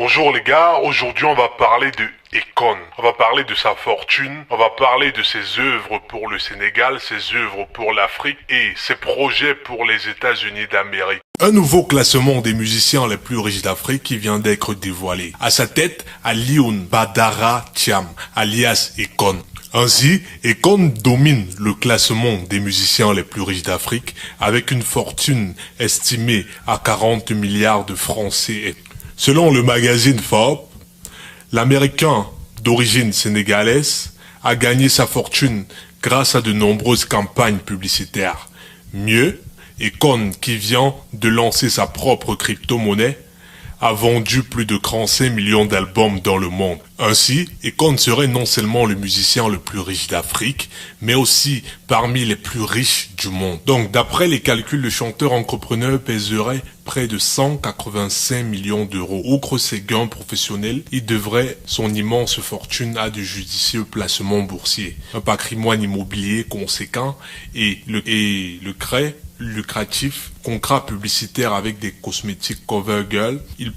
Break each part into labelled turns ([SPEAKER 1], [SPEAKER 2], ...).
[SPEAKER 1] Bonjour les gars, aujourd'hui on va parler de Akon. On va parler de sa fortune, on va parler de ses œuvres pour le Sénégal, ses œuvres pour l'Afrique et ses projets pour les États-Unis d'Amérique. Un nouveau classement des musiciens les plus riches d'Afrique qui vient d'être dévoilé. À sa tête, Alioune Badara Thiam, alias Akon. Ainsi, Akon domine le classement des musiciens les plus riches d'Afrique avec une fortune estimée à 40 milliards de francs CFA. Selon le magazine Forbes, l'Américain d'origine sénégalaise a gagné sa fortune grâce à de nombreuses campagnes publicitaires. Mieux, Akon, qui vient de lancer sa propre crypto-monnaie, a vendu plus de 35 millions d'albums dans le monde. Ainsi, Akon serait non seulement le musicien le plus riche d'Afrique, mais aussi parmi les plus riches du monde. Donc, d'après les calculs, le chanteur-entrepreneur pèserait près de 185 millions d'euros. Outre ses gains professionnels, il devrait son immense fortune à de judicieux placements boursiers, un patrimoine immobilier conséquent et le crédit lucratif, contrat publicitaire avec des cosmétiques CoverGirl. Il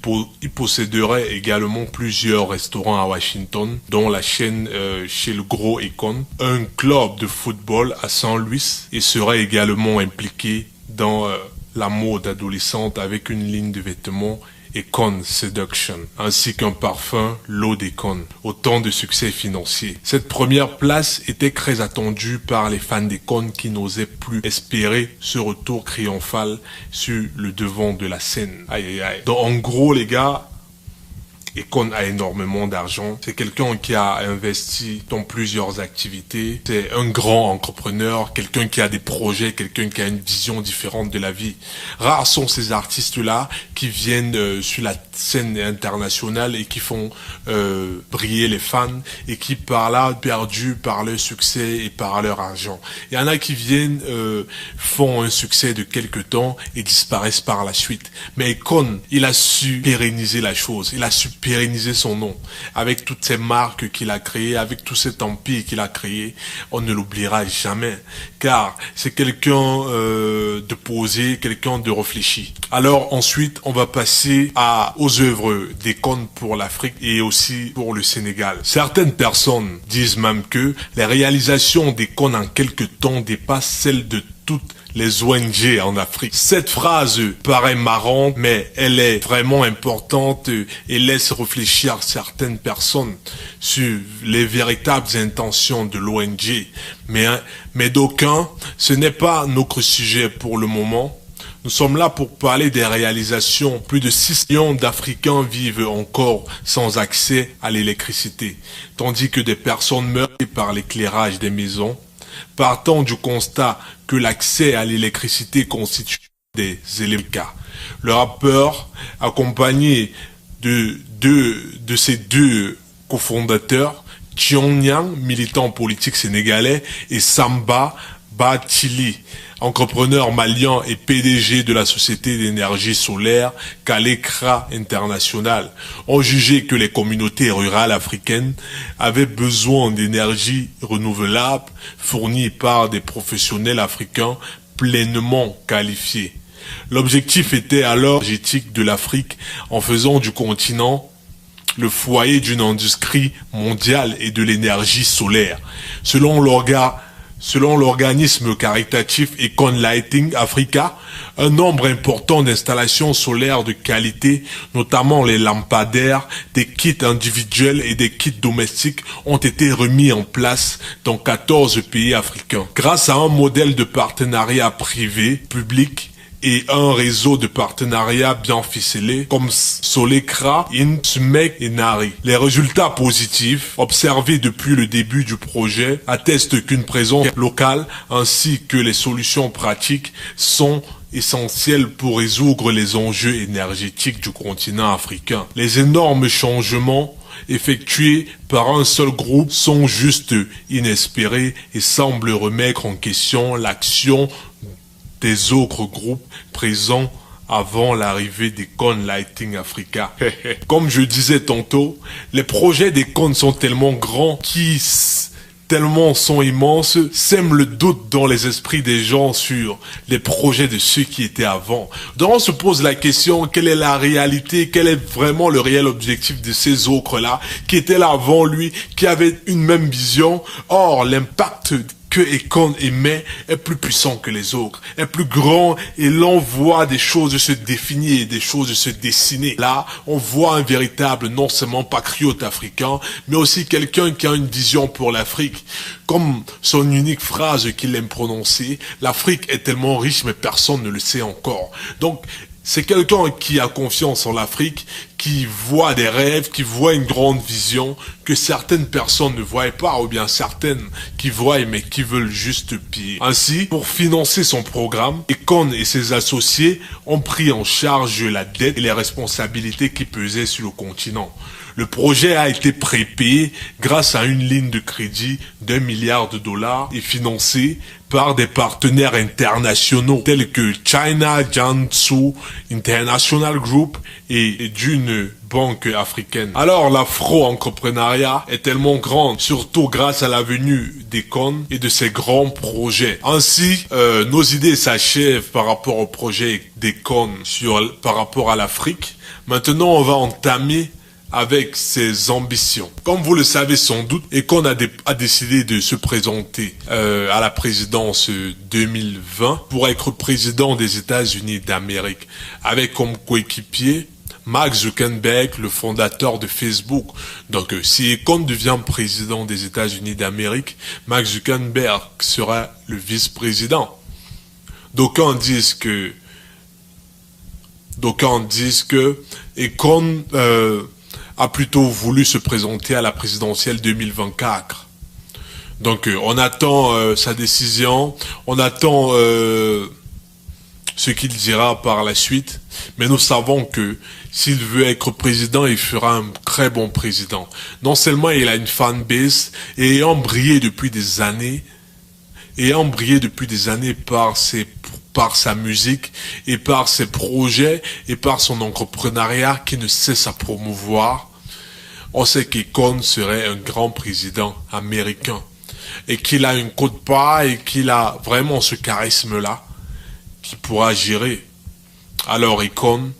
[SPEAKER 1] posséderait également plusieurs restaurants à Washington, dont la chaîne chez le gros Akon, un club de football à Saint Louis et serait également impliqué dans la mode adolescente avec une ligne de vêtements Akon Seduction, ainsi qu'un parfum L'eau d'Akon. Autant de succès financiers. Cette première place était très attendue par les fans d'Akon qui n'osaient plus espérer ce retour triomphal sur le devant de la scène. Aïe aïe aïe. Donc en gros les gars, Akon a énormément d'argent. C'est quelqu'un qui a investi dans plusieurs activités. C'est un grand entrepreneur, quelqu'un qui a des projets, quelqu'un qui a une vision différente de la vie. Rares sont ces artistes-là qui viennent sur la scène internationale et qui font briller les fans et qui par là perdus par leur succès et par leur argent. Il y en a qui viennent, font un succès de quelque temps et disparaissent par la suite. Mais Akon, il a su pérenniser la chose. Il a su pérenniser son nom. Avec toutes ces marques qu'il a créées, avec tout cet empire qu'il a créé, on ne l'oubliera jamais. Car c'est quelqu'un de posé, quelqu'un de réfléchi. Alors ensuite, on va passer aux œuvres d'Akon pour l'Afrique et aussi pour le Sénégal. Certaines personnes disent même que les réalisations d'Akon en quelque temps dépassent celles de toutes les ONG en Afrique. Cette phrase paraît marrante, mais elle est vraiment importante et laisse réfléchir certaines personnes sur les véritables intentions de l'ONG. Mais d'aucuns, ce n'est pas notre sujet pour le moment. Nous sommes là pour parler des réalisations. Plus de 6 millions d'Africains vivent encore sans accès à l'électricité, tandis que des personnes meurent par l'éclairage des maisons. Partant du constat que l'accès à l'électricité constitue des éléments. Le rappeur, accompagné de ses deux cofondateurs, Thiongnian, militant politique sénégalais, et Samba Bathily, entrepreneur malien et PDG de la société d'énergie solaire Kalekra International, ont jugé que les communautés rurales africaines avaient besoin d'énergie renouvelable fournie par des professionnels africains pleinement qualifiés. L'objectif était alors l'énergétique de l'Afrique en faisant du continent le foyer d'une industrie mondiale et de l'énergie solaire. Selon l'organisme caritatif Akon Lighting Africa, un nombre important d'installations solaires de qualité, notamment les lampadaires, des kits individuels et des kits domestiques, ont été remis en place dans 14 pays africains. Grâce à un modèle de partenariat privé-public et un réseau de partenariats bien ficelé comme Solekra, Insmek et Nari. Les résultats positifs observés depuis le début du projet attestent qu'une présence locale ainsi que les solutions pratiques sont essentielles pour résoudre les enjeux énergétiques du continent africain. Les énormes changements effectués par un seul groupe sont juste inespérés et semblent remettre en question l'action des autres groupes présents avant l'arrivée d'Akon Lighting Africa. Comme je disais tantôt, les projets d'Akon sont tellement grands tellement sont immenses, sèment le doute dans les esprits des gens sur les projets de ceux qui étaient avant. Donc on se pose la question, quelle est la réalité, quel est vraiment le réel objectif de ces autres-là, qui étaient là avant lui, qui avaient une même vision. Or, l'impact que Akon émet est plus puissant que les autres, est plus grand, et l'on voit des choses se définir, des choses se dessiner. Là, on voit un véritable, non seulement patriote africain, mais aussi quelqu'un qui a une vision pour l'Afrique. Comme son unique phrase qu'il aime prononcer, l'Afrique est tellement riche, mais personne ne le sait encore. Donc, c'est quelqu'un qui a confiance en l'Afrique, qui voit des rêves, qui voit une grande vision que certaines personnes ne voient pas, ou bien certaines qui voient mais qui veulent juste pire. Ainsi, pour financer son programme, Akon et ses associés ont pris en charge la dette et les responsabilités qui pesaient sur le continent. Le projet a été prépayé grâce à une ligne de crédit d'$1 milliard et financé par des partenaires internationaux tels que China Jiangsu International Group et d'une banque africaine. Alors l'afro-entrepreneuriat est tellement grand, surtout grâce à la venue d'Akon et de ses grands projets. Ainsi, nos idées s'achèvent par rapport au projet d'Akon par rapport à l'Afrique. Maintenant, on va entamer avec ses ambitions. Comme vous le savez sans doute, Akon a décidé de se présenter à la présidence 2020 pour être président des États-Unis d'Amérique, avec comme coéquipier Mark Zuckerberg, le fondateur de Facebook. Donc, si Akon devient président des États-Unis d'Amérique, Mark Zuckerberg sera le vice-président. D'aucuns disent que Akon a plutôt voulu se présenter à la présidentielle 2024. Donc, on attend sa décision, on attend ce qu'il dira par la suite, mais nous savons que s'il veut être président, il fera un très bon président. Non seulement il a une fanbase, et ayant brillé depuis des années par sa musique, et par ses projets, et par son entrepreneuriat qui ne cesse à promouvoir, on sait qu'Akon serait un grand président américain. Et qu'il a une cote part et qu'il a vraiment ce charisme-là qui pourra gérer. Alors Akon,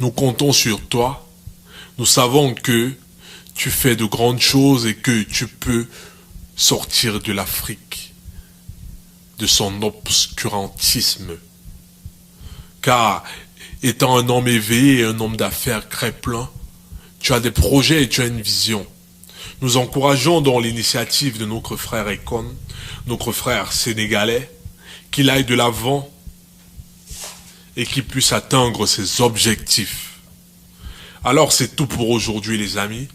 [SPEAKER 1] nous comptons sur toi. Nous savons que tu fais de grandes choses et que tu peux sortir de l'Afrique, de son obscurantisme. Car, étant un homme éveillé et un homme d'affaires très plein, tu as des projets et tu as une vision. Nous encourageons dans l'initiative de notre frère Akon, notre frère sénégalais, qu'il aille de l'avant et qu'il puisse atteindre ses objectifs. Alors c'est tout pour aujourd'hui les amis.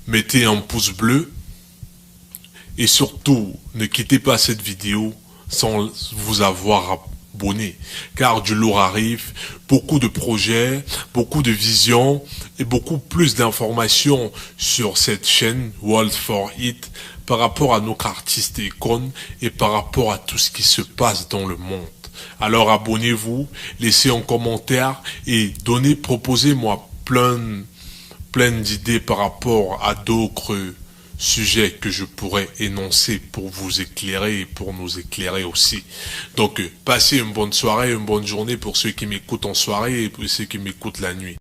[SPEAKER 1] Mettez un pouce bleu et surtout ne quittez pas cette vidéo sans vous avoir abonné, car du lourd arrive, beaucoup de projets, beaucoup de visions et beaucoup plus d'informations sur cette chaîne World for It par rapport à notre artiste Akon et par rapport à tout ce qui se passe dans le monde. Alors abonnez-vous, laissez un commentaire et proposez-moi plein d'idées par rapport à d'autres sujets que je pourrais énoncer pour vous éclairer et pour nous éclairer aussi. Donc, passez une bonne soirée, une bonne journée pour ceux qui m'écoutent en soirée et pour ceux qui m'écoutent la nuit.